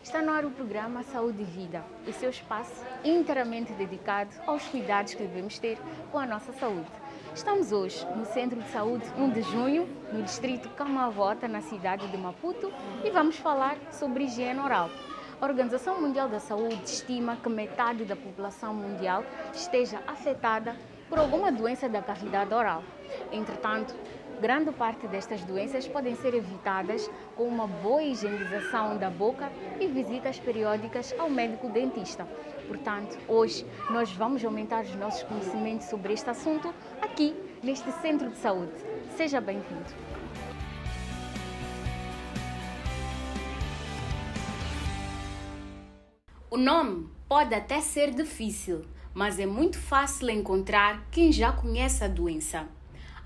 Está no ar o programa Saúde e Vida, o seu espaço inteiramente dedicado aos cuidados que devemos ter com a nossa saúde. Estamos hoje no Centro de Saúde 1 de Junho, no distrito Camavota, na cidade de Maputo, e vamos falar sobre higiene oral. A Organização Mundial da Saúde estima que metade da população mundial esteja afetada por alguma doença da cavidade oral. Entretanto, grande parte destas doenças podem ser evitadas com uma boa higienização da boca e visitas periódicas ao médico dentista. Portanto, hoje nós vamos aumentar os nossos conhecimentos sobre este assunto aqui neste Centro de Saúde. Seja bem-vindo. O nome pode até ser difícil, mas é muito fácil encontrar quem já conhece a doença.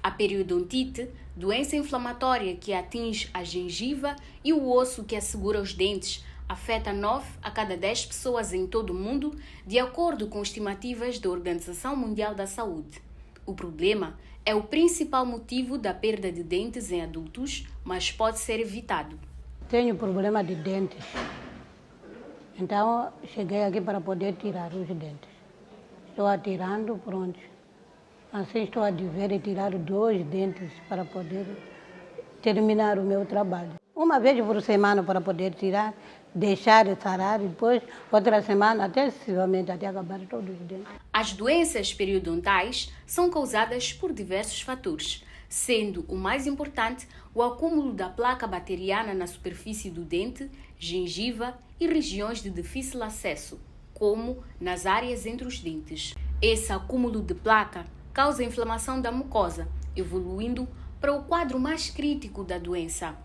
A periodontite, doença inflamatória que atinge a gengiva e o osso que assegura os dentes, afeta 9 a cada 10 pessoas em todo o mundo, de acordo com estimativas da Organização Mundial da Saúde. O problema é o principal motivo da perda de dentes em adultos, mas pode ser evitado. Tenho problema de dentes, então cheguei aqui para poder tirar os dentes. Estou atirando, pronto. Assim estou a dever e tirar 2 dentes para poder terminar o meu trabalho. Uma vez por semana para poder tirar, deixar sarar e depois outra semana até acabar todos os dentes. As doenças periodontais são causadas por diversos fatores, sendo o mais importante o acúmulo da placa bacteriana na superfície do dente, gengiva e regiões de difícil acesso, como nas áreas entre os dentes. Esse acúmulo de placa causa inflamação da mucosa, evoluindo para o quadro mais crítico da doença.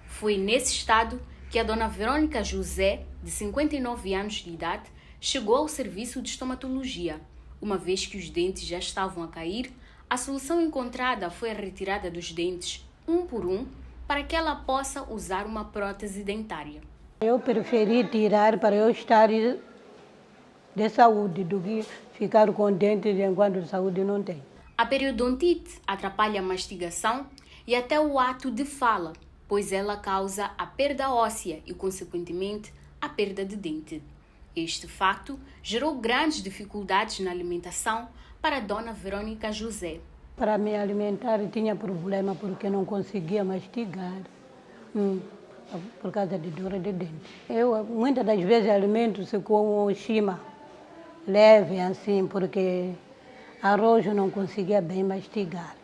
Foi nesse estado que a dona Verônica José, de 59 anos de idade, chegou ao serviço de estomatologia. Uma vez que os dentes já estavam a cair, a solução encontrada foi a retirada dos dentes, um por um, para que ela possa usar uma prótese dentária. Eu preferi tirar para eu estar de saúde do que ficar com dentes enquanto de saúde não tem. A periodontite atrapalha a mastigação e até o ato de fala, pois ela causa a perda óssea e, consequentemente, a perda de dente. Este facto gerou grandes dificuldades na alimentação para a dona Verônica José. Para me alimentar tinha problema porque não conseguia mastigar, por causa de dor de dente. Eu muitas das vezes alimento-se com o shima leve assim, porque arroz eu não conseguia bem mastigar.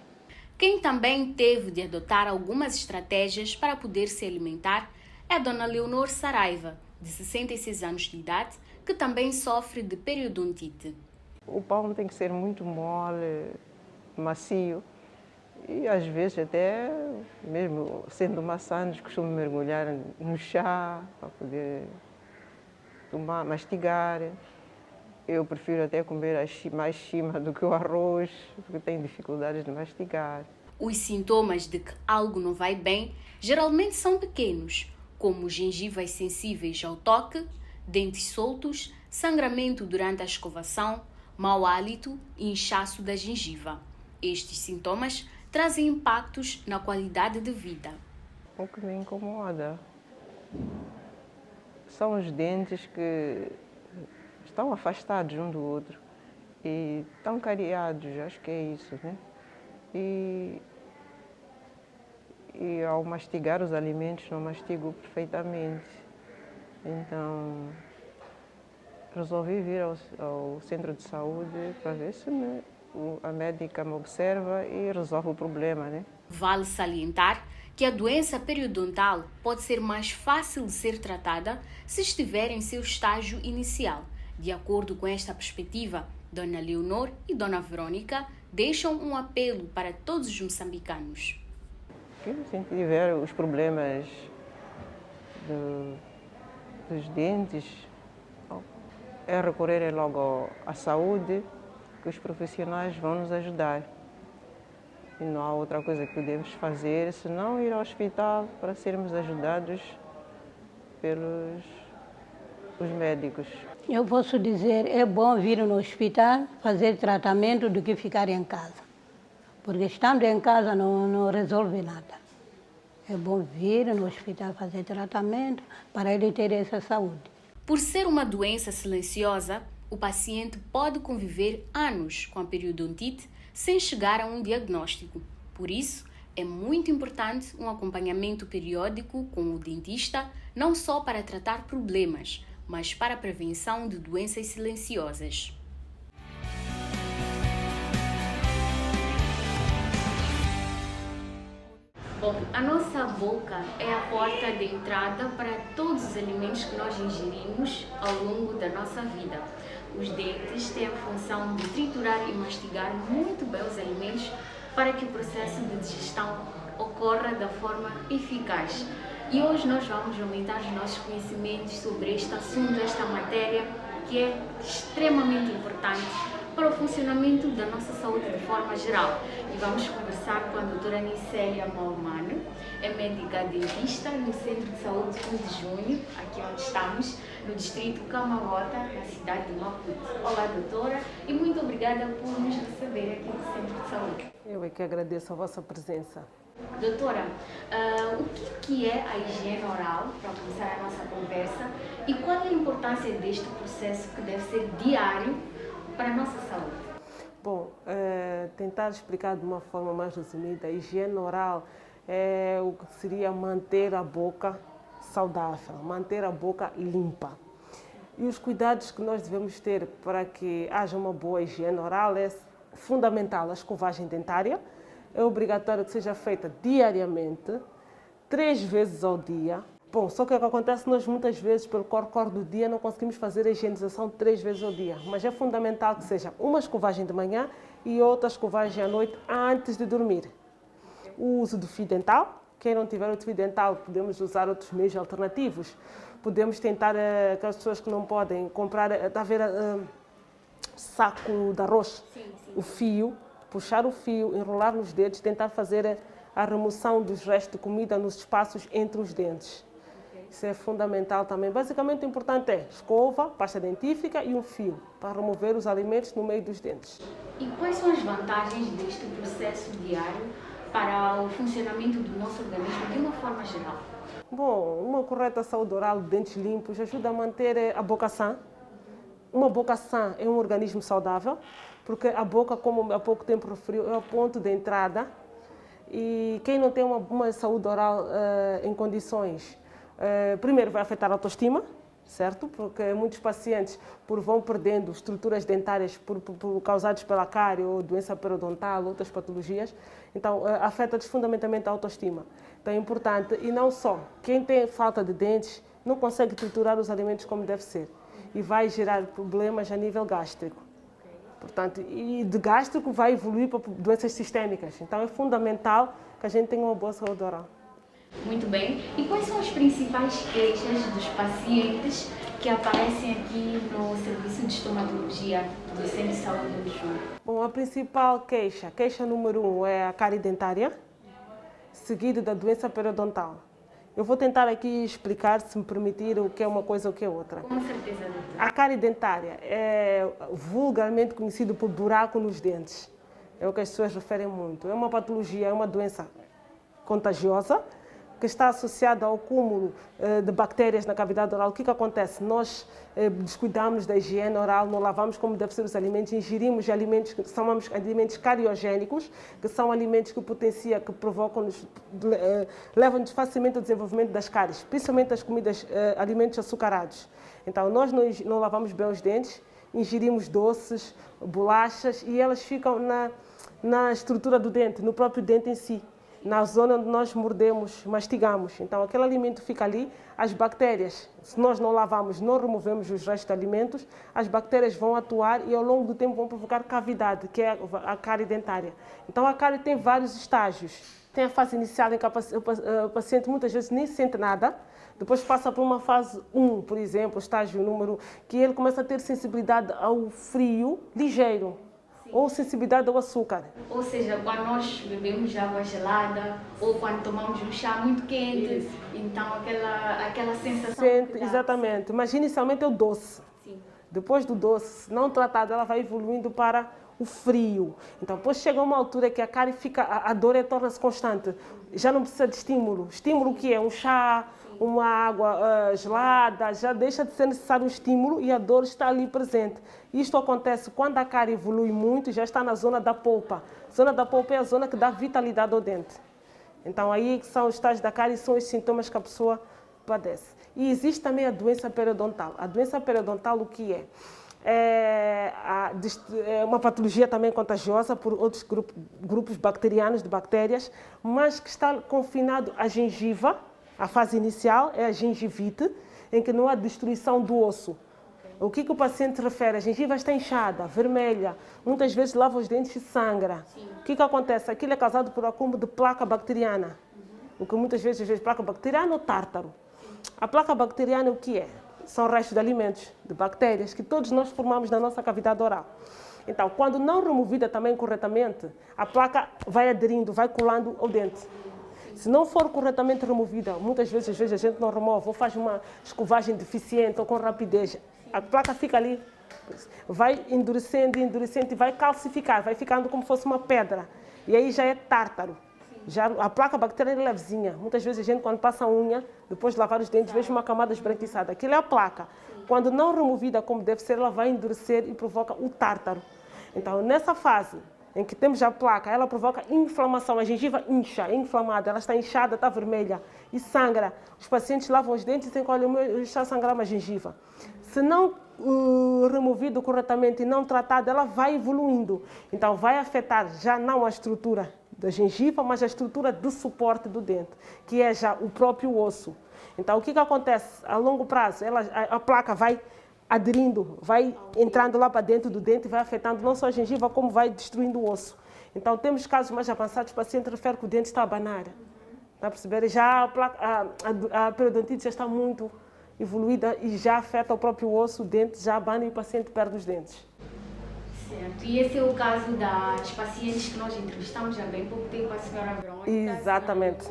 Quem também teve de adotar algumas estratégias para poder se alimentar é a dona Leonor Saraiva, de 66 anos de idade, que também sofre de periodontite. O pão tem que ser muito mole, macio, e às vezes até, mesmo sendo maçãs, costumo mergulhar no chá para poder tomar, mastigar. Eu prefiro até comer mais cima do que o arroz, porque tenho dificuldades de mastigar. Os sintomas de que algo não vai bem geralmente são pequenos, como gengivas sensíveis ao toque, dentes soltos, sangramento durante a escovação, mau hálito e inchaço da gengiva. Estes sintomas trazem impactos na qualidade de vida. O que me incomoda são os dentes que estão afastados um do outro e estão cariados, acho que é isso, né? E ao mastigar os alimentos não mastigo perfeitamente. Então resolvi vir ao centro de saúde para ver se a médica me observa e resolve o problema, né? Vale salientar que a doença periodontal pode ser mais fácil de ser tratada se estiver em seu estágio inicial. De acordo com esta perspectiva, Dona Leonor e Dona Verônica deixam um apelo para todos os moçambicanos. Se tiver os problemas dos dentes, é recorrer logo à saúde, que os profissionais vão nos ajudar. E não há outra coisa que podemos fazer senão ir ao hospital para sermos ajudados pelos médicos. Eu posso dizer, é bom vir no hospital fazer tratamento do que ficar em casa. Porque estando em casa não resolve nada. É bom vir no hospital fazer tratamento para ele ter essa saúde. Por ser uma doença silenciosa, o paciente pode conviver anos com a periodontite sem chegar a um diagnóstico. Por isso, é muito importante um acompanhamento periódico com o dentista, não só para tratar problemas, mas para a prevenção de doenças silenciosas. Bom, a nossa boca é a porta de entrada para todos os alimentos que nós ingerimos ao longo da nossa vida. Os dentes têm a função de triturar e mastigar muito bem os alimentos para que o processo de digestão ocorra da forma eficaz. E hoje nós vamos aumentar os nossos conhecimentos sobre este assunto, esta matéria, que é extremamente importante para o funcionamento da nossa saúde de forma geral. E vamos conversar com a doutora Nicélia Maumano, é médica dentista no Centro de Saúde 1 de Junho, aqui onde estamos, no distrito Camagota, na cidade de Maputo. Olá, doutora, e muito obrigada por nos receber aqui no Centro de Saúde. Eu é que agradeço a vossa presença. Doutora, o que é a higiene oral, para começar a nossa conversa, e qual é a importância deste processo que deve ser diário para a nossa saúde? Bom, tentar explicar de uma forma mais resumida, a higiene oral é o que seria manter a boca saudável, manter a boca limpa. E os cuidados que nós devemos ter para que haja uma boa higiene oral é fundamental a escovagem dentária. É obrigatório que seja feita diariamente, 3 vezes ao dia. Bom, só que o que acontece, nós muitas vezes, pelo cor do dia, não conseguimos fazer a higienização 3 vezes ao dia. Mas é fundamental que seja uma escovagem de manhã e outra escovagem à noite antes de dormir. O uso do fio dental. Quem não tiver o fio dental, podemos usar outros meios alternativos. Podemos tentar, aquelas pessoas que não podem comprar, está a ver saco de arroz, o fio, puxar o fio, enrolar nos dedos, tentar fazer a remoção dos restos de comida nos espaços entre os dentes. Isso é fundamental também. Basicamente, o importante é escova, pasta dentífrica e um fio para remover os alimentos no meio dos dentes. E quais são as vantagens deste processo diário para o funcionamento do nosso organismo de uma forma geral? Bom, uma correta saúde oral de dentes limpos ajuda a manter a boca sã. Uma boca sã é um organismo saudável, porque a boca, como há pouco tempo referiu, é o ponto de entrada. E quem não tem uma saúde oral em condições, primeiro vai afetar a autoestima, certo? Porque muitos pacientes vão perdendo estruturas dentárias causadas pela cárie ou doença periodontal, outras patologias. Então, afeta-lhes fundamentalmente a autoestima. Então, é importante, e não só, quem tem falta de dentes não consegue triturar os alimentos como deve ser e vai gerar problemas a nível gástrico. Portanto, e de gástrico vai evoluir para doenças sistémicas. Então, é fundamental que a gente tenha uma boa saúde oral. Muito bem. E quais são as principais queixas dos pacientes que aparecem aqui no Serviço de Estomatologia do Centro de Saúde do Junho? Bom, a principal queixa número 1 é a cárie dentária, seguido da doença periodontal. Eu vou tentar aqui explicar, se me permitir, o que é uma coisa e o que é outra. Com certeza, doutora. A cárie dentária é vulgarmente conhecido por buraco nos dentes. É o que as pessoas referem muito. É uma patologia, é uma doença contagiosa, que está associada ao acúmulo de bactérias na cavidade oral. O que acontece? Nós descuidamos da higiene oral, não lavamos como deve ser os alimentos, ingerimos alimentos que são alimentos cariogénicos, que são alimentos que potenciam, que provocam, levam-nos facilmente ao desenvolvimento das cáries, principalmente as comidas, alimentos açucarados. Então, nós não lavamos bem os dentes, ingerimos doces, bolachas e elas ficam na estrutura do dente, no próprio dente em si, na zona onde nós mordemos, mastigamos. Então, aquele alimento fica ali, as bactérias, se nós não lavamos, não removemos os restos de alimentos, as bactérias vão atuar e ao longo do tempo vão provocar cavidade, que é a cárie dentária. Então, a cárie tem vários estágios. Tem a fase inicial em que o paciente muitas vezes nem sente nada, depois passa por uma fase 1, por exemplo, estágio número, que ele começa a ter sensibilidade ao frio ligeiro. Ou sensibilidade ao açúcar. Ou seja, quando nós bebemos água gelada ou quando tomamos um chá muito quente, então aquela sensação... Exatamente, mas inicialmente é o doce. Sim. Depois do doce, se não tratado, ela vai evoluindo para o frio. Então, depois chega uma altura que a cárie fica, a dor torna-se constante. Já não precisa de estímulo. Estímulo que é um chá, uma água gelada, já deixa de ser necessário um estímulo e a dor está ali presente. Isto acontece quando a cárie evolui muito, já está na zona da polpa. A zona da polpa é a zona que dá vitalidade ao dente. Então, aí que são os estágios da cárie, são os sintomas que a pessoa padece. E existe também a doença periodontal. A doença periodontal, o que é? É uma patologia também contagiosa por outros grupos bacterianos, de bactérias, mas que está confinado à gengiva. A fase inicial é a gengivite, em que não há destruição do osso. O que o paciente refere? A gengiva está inchada, vermelha, muitas vezes lava os dentes e sangra. Sim. O que acontece? Aquilo é causado por acúmulo de placa bacteriana. O que muitas vezes placa bacteriana ou tártaro. A placa bacteriana o que é? São restos de alimentos, de bactérias, que todos nós formamos na nossa cavidade oral. Então, quando não removida também corretamente, a placa vai aderindo, vai colando ao dente. Se não for corretamente removida, muitas vezes a gente não remove, ou faz uma escovagem deficiente ou com rapidez, a placa fica ali, vai endurecendo e vai calcificar, vai ficando como se fosse uma pedra. E aí já é tártaro. Já a placa bacteriana é levezinha. Muitas vezes a gente, quando passa a unha, depois de lavar os dentes, vê uma camada esbranquiçada. Aquilo é a placa. Quando não removida como deve ser, ela vai endurecer e provoca o tártaro. Então, nessa fase em que temos a placa, ela provoca inflamação. A gengiva incha, é inflamada, ela está inchada, está vermelha e sangra. Os pacientes lavam os dentes e dizem que, olha, está a sangrar uma gengiva. Se não removido corretamente e não tratado, ela vai evoluindo. Então, vai afetar já não a estrutura da gengiva, mas a estrutura do suporte do dente, que é já o próprio osso. Então, o que acontece? A longo prazo, a placa vai aderindo, vai entrando lá para dentro do dente e vai afetando não só a gengiva, como vai destruindo o osso. Então, temos casos mais avançados, o paciente refere que o dente está a abanar. Está a perceber? Já a periodontite já está muito evoluída e já afeta o próprio osso, o dente já abana e o paciente perde os dentes. Certo. E esse é o caso das pacientes que nós entrevistamos há bem pouco tempo, a senhora Verônica. Exatamente.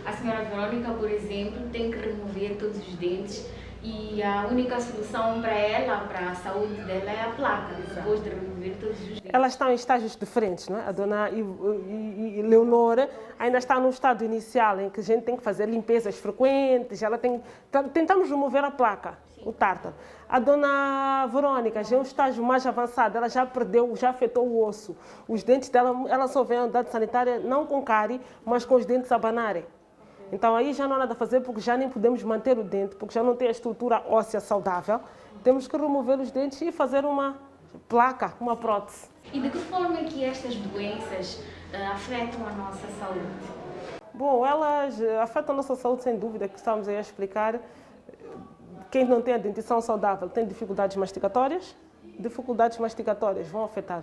A senhora Verônica, por exemplo, tem que remover todos os dentes e a única solução para ela, para a saúde dela, é a placa, depois de remover todos os dentes. Elas estão em estágios diferentes, não é? A dona Leonora ainda está no estado inicial, em que a gente tem que fazer limpezas frequentes, tentamos remover a placa, o tártaro. A dona Verônica já é um estágio mais avançado, ela já perdeu, já afetou o osso. Os dentes dela, ela só vem à unidade sanitária não com cárie, mas com os dentes a abanarem. Então aí já não há nada a fazer, porque já nem podemos manter o dente, porque já não tem a estrutura óssea saudável. Temos que remover os dentes e fazer uma placa, uma prótese. E de que forma é que estas doenças afetam a nossa saúde? Bom, elas afetam a nossa saúde sem dúvida, que estamos aí a explicar. Quem não tem a dentição saudável tem dificuldades mastigatórias. Dificuldades mastigatórias vão afetar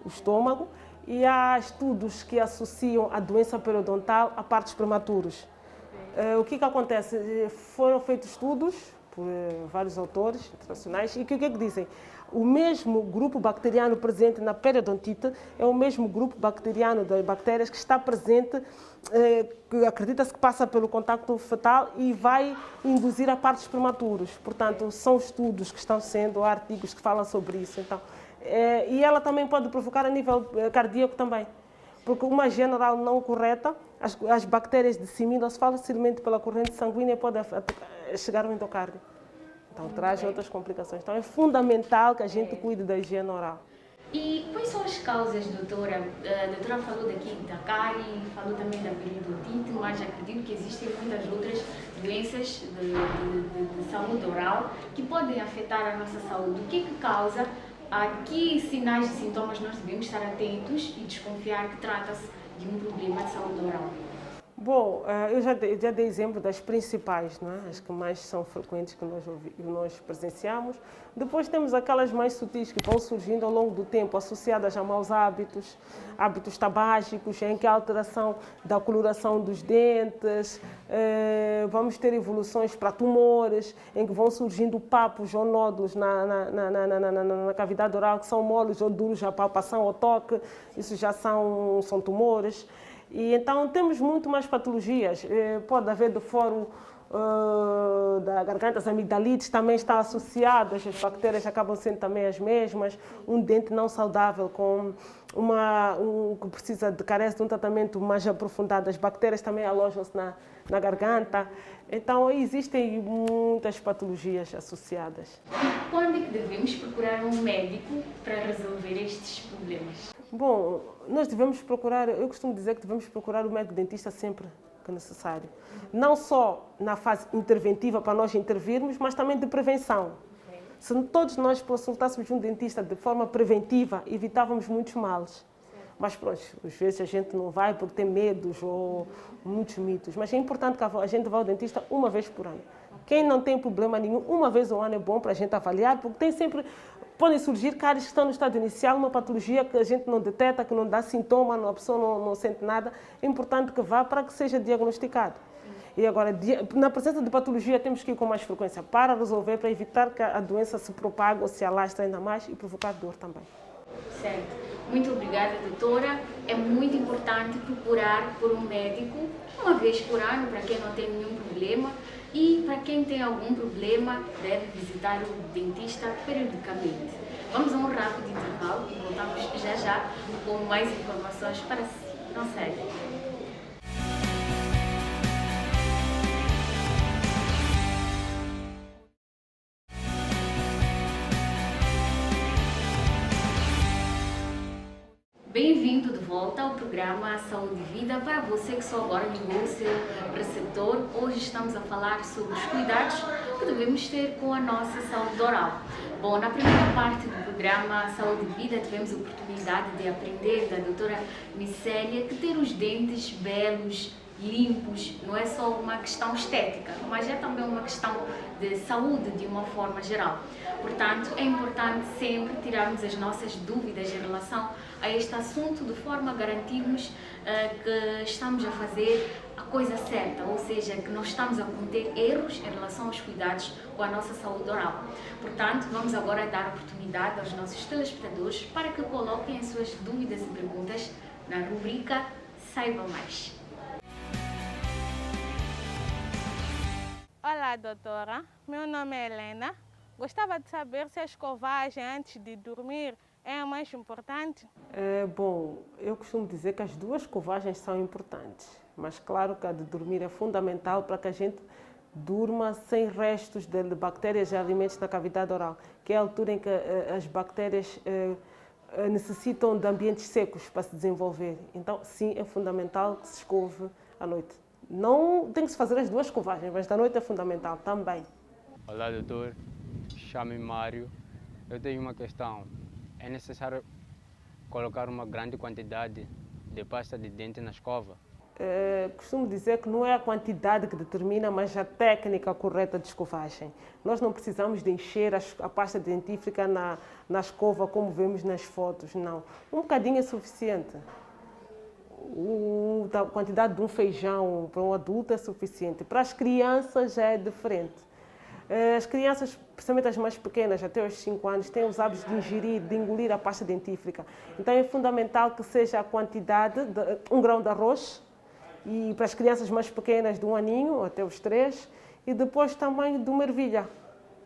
o estômago. E há estudos que associam a doença periodontal a partos prematuros. O que acontece? Foram feitos estudos por vários autores internacionais e o que dizem? O mesmo grupo bacteriano presente na periodontite é o mesmo grupo bacteriano de bactérias que está presente, que acredita-se que passa pelo contacto fetal e vai induzir a partos prematuros. Portanto, são estudos que estão sendo, há artigos que falam sobre isso. Então, e ela também pode provocar a nível cardíaco também. Porque uma general não correta, as bactérias disseminam-se facilmente pela corrente sanguínea e pode chegar ao endocárdio. Então, traz outras complicações. Então, é fundamental que a gente cuide da higiene oral. E quais são as causas, doutora? A doutora falou daqui da cárie, falou também da periodontite, mas acredito que existem muitas outras doenças de saúde oral que podem afetar a nossa saúde. O que causa? A que sinais e sintomas nós devemos estar atentos e desconfiar que trata-se de um problema de saúde oral? Bom, eu já dei exemplo das principais, não é? As que mais são frequentes que nós presenciamos. Depois temos aquelas mais sutis que vão surgindo ao longo do tempo, associadas a maus hábitos, hábitos tabágicos, em que há alteração da coloração dos dentes, vamos ter evoluções para tumores, em que vão surgindo papos ou nódulos na cavidade oral, que são moles ou duros à palpação ou toque, isso já são tumores. E então temos muito mais patologias. Pode haver de fora da garganta, as amigdalites também estão associadas, as bactérias acabam sendo também as mesmas. Um dente não saudável com que precisa carece de um tratamento mais aprofundado, as bactérias também alojam-se na garganta. Então, existem muitas patologias associadas. Quando é que devemos procurar um médico para resolver estes problemas? Bom, nós devemos procurar, eu costumo dizer que devemos procurar o médico dentista sempre que necessário. Não só na fase interventiva para nós intervirmos, mas também de prevenção. Se todos nós consultássemos um dentista de forma preventiva, evitávamos muitos males. Mas pronto, às vezes a gente não vai porque tem medos ou muitos mitos. Mas é importante que a gente vá ao dentista uma vez por ano. Quem não tem problema nenhum, uma vez ao ano é bom para a gente avaliar, porque tem sempre, podem surgir cáries que estão no estado inicial, uma patologia que a gente não detecta, que não dá sintoma, a pessoa não sente nada. É importante que vá para que seja diagnosticado. E agora, na presença de patologia, temos que ir com mais frequência para resolver, para evitar que a doença se propague ou se alastre ainda mais e provocar dor também. Certo. Muito obrigada, doutora. É muito importante procurar por um médico uma vez por ano, para quem não tem nenhum problema. E para quem tem algum problema, deve visitar o dentista periodicamente. Vamos a um rápido intervalo e voltamos já com mais informações para si. Não segue. Bem-vindo de volta ao programa Saúde e Vida. Para você que só agora ligou o seu receptor, hoje estamos a falar sobre os cuidados que devemos ter com a nossa saúde oral. Bom, na primeira parte do programa Saúde e Vida tivemos a oportunidade de aprender da doutora Micélia que ter os dentes belos, limpos, não é só uma questão estética, mas é também uma questão de saúde de uma forma geral. Portanto, é importante sempre tirarmos as nossas dúvidas em relação a este assunto de forma a garantirmos que estamos a fazer a coisa certa, ou seja, que não estamos a cometer erros em relação aos cuidados com a nossa saúde oral. Portanto, vamos agora dar oportunidade aos nossos telespectadores para que coloquem as suas dúvidas e perguntas na rubrica Saiba Mais. Olá, doutora. Meu nome é Helena. Gostava de saber se a escovagem antes de dormir é a mais importante. Bom, eu costumo dizer que as duas escovagens são importantes, mas claro que a de dormir é fundamental para que a gente durma sem restos de bactérias e alimentos na cavidade oral, que é a altura em que as bactérias necessitam de ambientes secos para se desenvolver. Então, sim, é fundamental que se escove à noite. Não tem que se fazer as duas escovagens, mas da noite é fundamental também. Olá, doutor. Chamo-me Mário. Eu tenho uma questão. É necessário colocar uma grande quantidade de pasta de dente na escova? Costumo dizer que não é a quantidade que determina, mas a técnica correta de escovagem. Nós não precisamos de encher a pasta dentífrica na escova como vemos nas fotos, não. Um bocadinho é suficiente. A quantidade de um feijão para um adulto é suficiente. Para as crianças já é diferente. As crianças, principalmente as mais pequenas, até aos 5 anos, têm os hábitos de ingerir, de engolir a pasta dentífrica. Então é fundamental que seja a quantidade de 1 grão de arroz, e para as crianças mais pequenas de 1 aninho até os 3, e depois também de uma ervilha,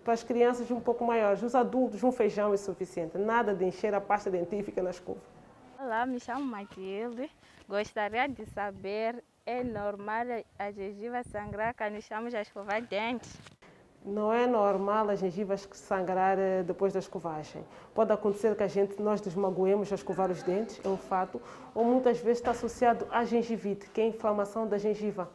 para as crianças um pouco maiores. Os adultos, um feijão é suficiente, nada de encher a pasta dentífrica na escova. Olá, me chamo Matilde. Gostaria de saber, é normal a gengiva sangrar quando estamos a escovar dentes? Não é normal as gengivas sangrar depois da escovagem. Pode acontecer que nós desmagoemos a escovar os dentes, é um fato, ou muitas vezes está associado à gengivite, que é a inflamação da gengiva.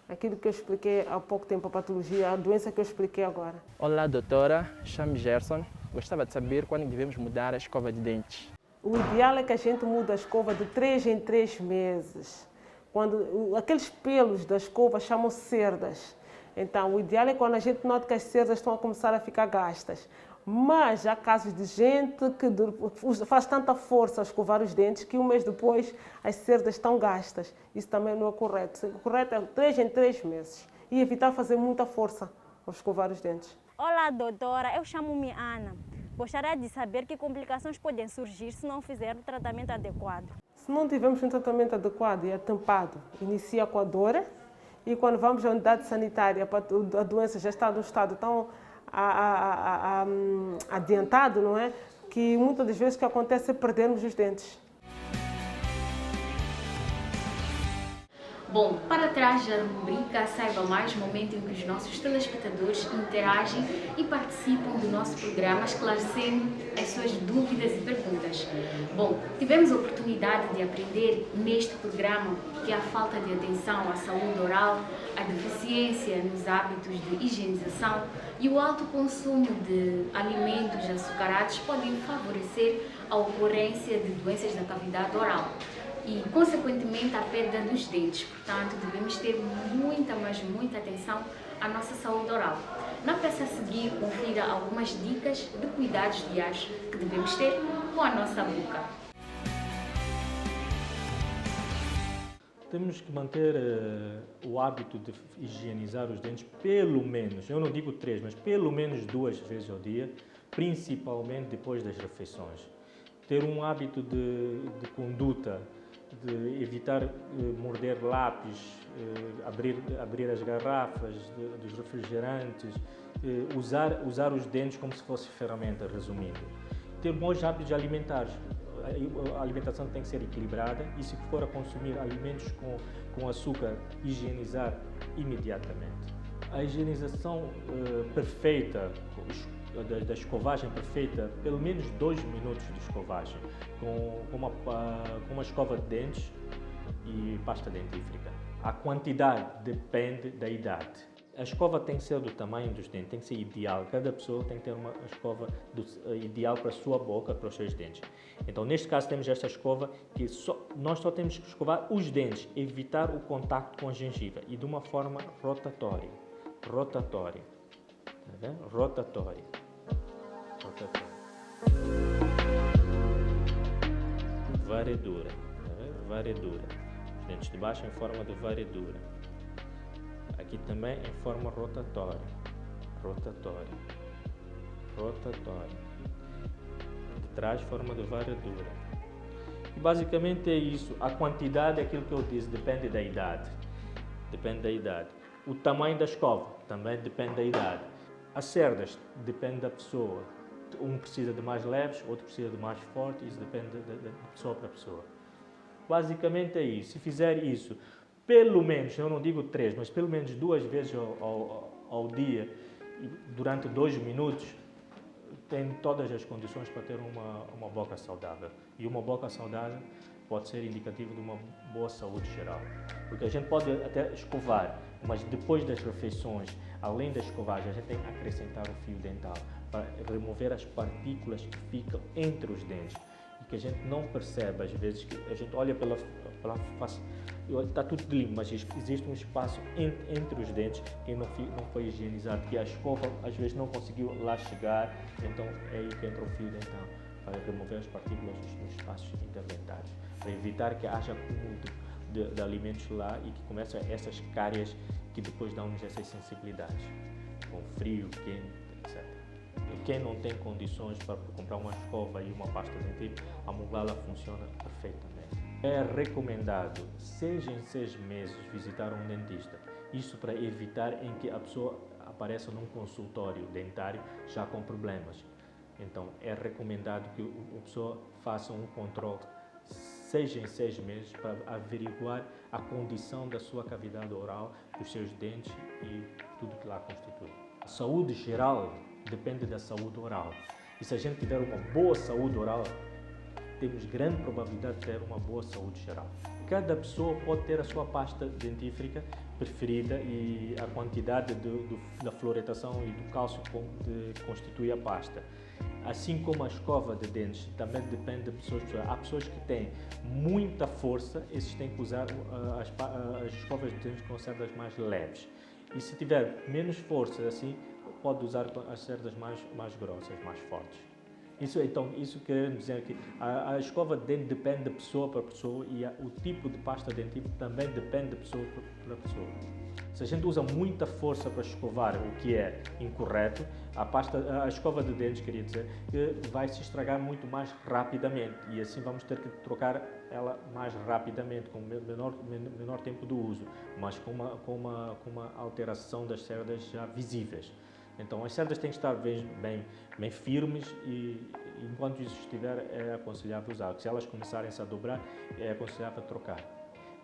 Aquilo que eu expliquei há pouco tempo, a patologia, a doença que eu expliquei agora. Olá, doutora. Chamo-me Gerson. Gostava de saber quando devemos mudar a escova de dentes. O ideal é que a gente mude a escova de 3 em 3 meses. Aqueles pelos da escova chamam-se cerdas. Então, o ideal é quando a gente nota que as cerdas estão a começar a ficar gastas. Mas há casos de gente que faz tanta força a escovar os dentes que 1 mês depois as cerdas estão gastas. Isso também não é correto. O correto é 3 em 3 meses. E evitar fazer muita força ao escovar os dentes. Olá, doutora. Eu chamo-me Ana. Gostaria de saber que complicações podem surgir se não fizer o tratamento adequado. Se não tivermos um tratamento adequado e atempado, inicia com a dor e quando vamos à unidade sanitária, a doença já está num estado tão adiantado, não é? Que muitas das vezes o que acontece é perdermos os dentes. Bom, para trás da rubrica Saiba Mais, momento em que os nossos telespectadores interagem e participam do nosso programa, esclarecendo as suas dúvidas e perguntas. Bom, tivemos a oportunidade de aprender neste programa que a falta de atenção à saúde oral, a deficiência nos hábitos de higienização e o alto consumo de alimentos açucarados podem favorecer a ocorrência de doenças da cavidade oral e, consequentemente, a perda dos dentes. Portanto, devemos ter muita atenção à nossa saúde oral. Na peça a seguir, confira algumas dicas de cuidados diários que devemos ter com a nossa boca. Temos que manter o hábito de higienizar os dentes pelo menos, eu não digo 3, mas pelo menos 2 vezes ao dia, principalmente depois das refeições. Ter um hábito de conduta, de evitar morder lápis, abrir as garrafas dos refrigerantes, usar os dentes como se fosse ferramenta, resumindo. Ter bons hábitos alimentares. A alimentação tem que ser equilibrada e, se for a consumir alimentos com açúcar, higienizar imediatamente. A higienização perfeita, da escovagem perfeita, pelo menos 2 minutos de escovagem, com uma escova de dentes e pasta dentífrica. A quantidade depende da idade. A escova tem que ser do tamanho dos dentes, tem que ser ideal. Cada pessoa tem que ter uma escova ideal para a sua boca, para os seus dentes. Então, neste caso, temos esta escova que nós só temos que escovar os dentes, evitar o contacto com a gengiva e de uma forma rotatória. Rotatória. Tá vendo? Rotatória. Rotatória. Varredura. Tá vendo? Varredura. Os dentes de baixo em forma de varredura. Aqui também em forma rotatória. Rotatória. Rotatória. De trás, forma de varredura. E basicamente é isso. A quantidade, aquilo que eu disse, depende da idade. Depende da idade. O tamanho da escova também depende da idade. As cerdas depende da pessoa. Um precisa de mais leves, outro precisa de mais fortes. Isso depende de pessoa para pessoa. Basicamente é isso. Se fizer isso, pelo menos, eu não digo 3, mas pelo menos 2 vezes ao dia, durante 2 minutos, tem todas as condições para ter uma boca saudável. E uma boca saudável pode ser indicativo de uma boa saúde geral. Porque a gente pode até escovar, mas depois das refeições, além da escovagem, a gente tem que acrescentar o fio dental para remover as partículas que ficam entre os dentes e que a gente não percebe, às vezes, que a gente olha pela face, está tudo limpo, mas existe um espaço entre os dentes que não foi higienizado, que a escova às vezes não conseguiu lá chegar, então é aí que entra o fio dental, para remover as partículas nos espaços interdentários, para evitar que haja acúmulo de alimentos lá e que começam essas cárias que depois dão-nos essas sensibilidades, com frio, quente, etc. E quem não tem condições para comprar uma escova e uma pasta dentífrica, a Mugala funciona perfeitamente. É recomendado 6 em 6 meses visitar um dentista, isso para evitar em que a pessoa apareça num consultório dentário já com problemas. Então é recomendado que a pessoa faça um controle 6 em 6 meses para averiguar a condição da sua cavidade oral, dos seus dentes e tudo que lá constitui. A saúde geral depende da saúde oral. E se a gente tiver uma boa saúde oral, temos grande probabilidade de ter uma boa saúde geral. Cada pessoa pode ter a sua pasta dentífrica preferida e a quantidade da fluoretação e do cálcio que constitui a pasta. Assim como a escova de dentes, também depende de pessoas. Há pessoas que têm muita força, esses têm que usar as escovas de dentes com cerdas mais leves. E se tiver menos força, assim, pode usar as cerdas mais grossas, mais fortes. Isso quer dizer que a escova de dente depende de pessoa para pessoa e o tipo de pasta dentífrica também depende de pessoa para pessoa. Se a gente usa muita força para escovar, o que é incorreto, a escova de dentes, queria dizer, que vai se estragar muito mais rapidamente e assim vamos ter que trocar ela mais rapidamente, com menor tempo de uso, mas com uma alteração das cerdas já visíveis. Então as cerdas têm que estar bem firmes e enquanto isso estiver é aconselhável usar. Se elas começarem-se a dobrar, é aconselhável trocar.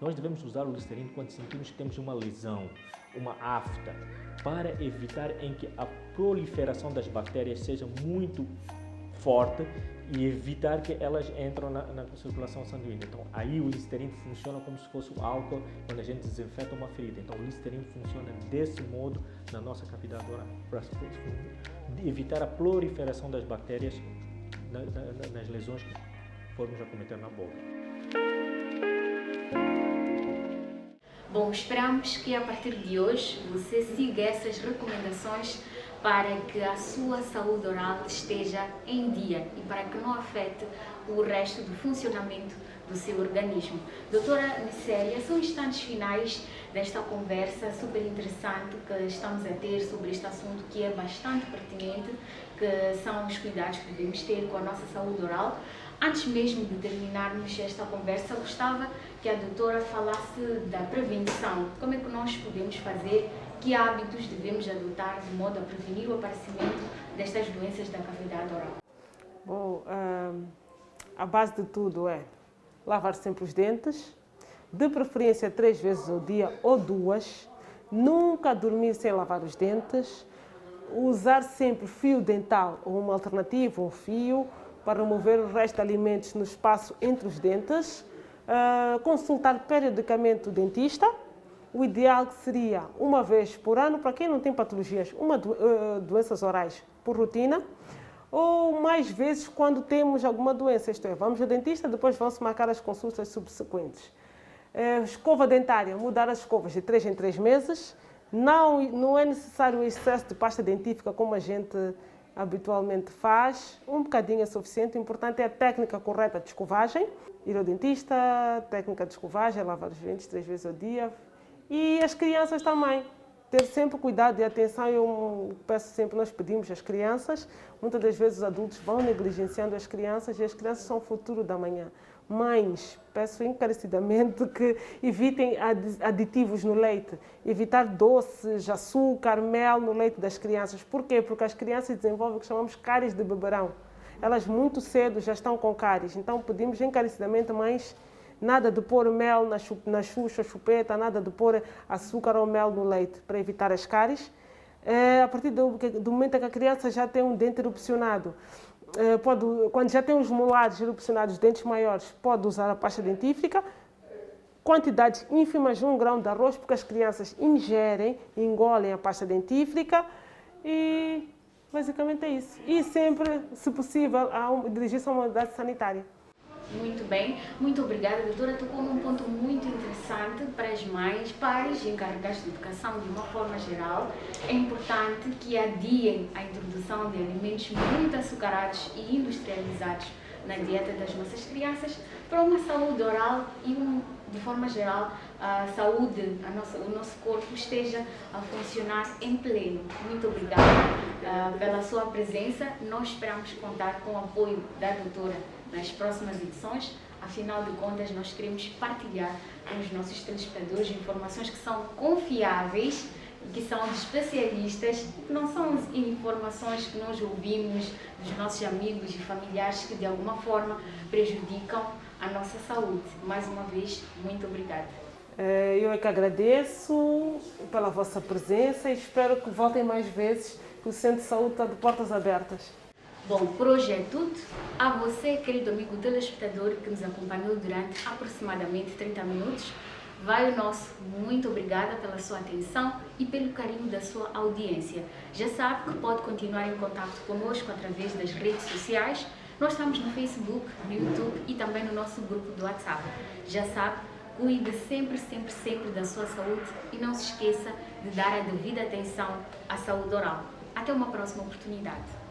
Nós devemos usar o Listerine quando sentimos que temos uma lesão, uma afta, para evitar em que a proliferação das bactérias seja muito forte e evitar que elas entram na circulação sanguínea. Então, aí o Listerine funciona como se fosse o álcool quando a gente desinfeta uma ferida. Então, o Listerine funciona desse modo na nossa cavidade oral, para evitar a proliferação das bactérias nas lesões que formos a cometer na boca. Bom, esperamos que a partir de hoje você siga essas recomendações para que a sua saúde oral esteja em dia e para que não afete o resto do funcionamento do seu organismo. Doutora Nicélia, são instantes finais desta conversa super interessante que estamos a ter sobre este assunto que é bastante pertinente, que são os cuidados que devemos ter com a nossa saúde oral. Antes mesmo de terminarmos esta conversa, gostava que a doutora falasse da prevenção. Como é que nós podemos fazer? Que hábitos devemos adotar de modo a prevenir o aparecimento destas doenças da cavidade oral? Bom, a base de tudo é lavar sempre os dentes, de preferência 3 vezes ao dia ou 2, nunca dormir sem lavar os dentes, usar sempre fio dental ou uma alternativa, um fio, para remover o resto de alimentos no espaço entre os dentes, consultar periodicamente o dentista. O ideal seria uma vez por ano, para quem não tem patologias, doenças orais por rotina, ou mais vezes quando temos alguma doença, isto é, vamos ao dentista, depois vão-se marcar as consultas subsequentes. Escova dentária, mudar as escovas de 3 em 3 meses, não é necessário o excesso de pasta dentífica como a gente habitualmente faz, um bocadinho é suficiente. O importante é a técnica correta de escovagem, ir ao dentista, técnica de escovagem, lavar os dentes 3 vezes ao dia. E as crianças também, ter sempre cuidado e atenção. Eu peço sempre, nós pedimos às crianças, muitas das vezes os adultos vão negligenciando as crianças e as crianças são o futuro da manhã. Mães, peço encarecidamente que evitem aditivos no leite, evitar doces, açúcar, mel no leite das crianças. Por quê? Porque as crianças desenvolvem o que chamamos cáries de beberão. Elas muito cedo já estão com cáries, então pedimos encarecidamente, mães, nada de pôr mel na xuxa, chupeta, nada de pôr açúcar ou mel no leite, para evitar as cáries. A partir do momento em que a criança já tem um dente erupcionado, quando já tem os molares erupcionados, dentes maiores, pode usar a pasta dentífrica, quantidades ínfimas de 1 grão de arroz, porque as crianças engolem a pasta dentífrica e basicamente é isso. E sempre, se possível, dirigir-se a uma unidade sanitária. Muito bem, muito obrigada, doutora. Tocou num ponto muito interessante para as mães, pais e encarregados de educação de uma forma geral. É importante que adiem a introdução de alimentos muito açucarados e industrializados na dieta das nossas crianças para uma saúde oral e, de forma geral, a saúde, o nosso corpo esteja a funcionar em pleno. Muito obrigada pela sua presença. Nós esperamos contar com o apoio da doutora nas próximas edições. Afinal de contas, nós queremos partilhar com os nossos telespectadores informações que são confiáveis e que são de especialistas, que não são informações que nós ouvimos dos nossos amigos e familiares que de alguma forma prejudicam a nossa saúde. Mais uma vez, muito obrigada. Eu é que agradeço pela vossa presença e espero que voltem mais vezes, que o Centro de Saúde está de portas abertas. Bom, por hoje é tudo. A você, querido amigo telespectador que nos acompanhou durante aproximadamente 30 minutos, vai o nosso muito obrigada pela sua atenção e pelo carinho da sua audiência. Já sabe que pode continuar em contato conosco através das redes sociais. Nós estamos no Facebook, no YouTube e também no nosso grupo do WhatsApp. Já sabe, cuide sempre, sempre, sempre da sua saúde e não se esqueça de dar a devida atenção à saúde oral. Até uma próxima oportunidade.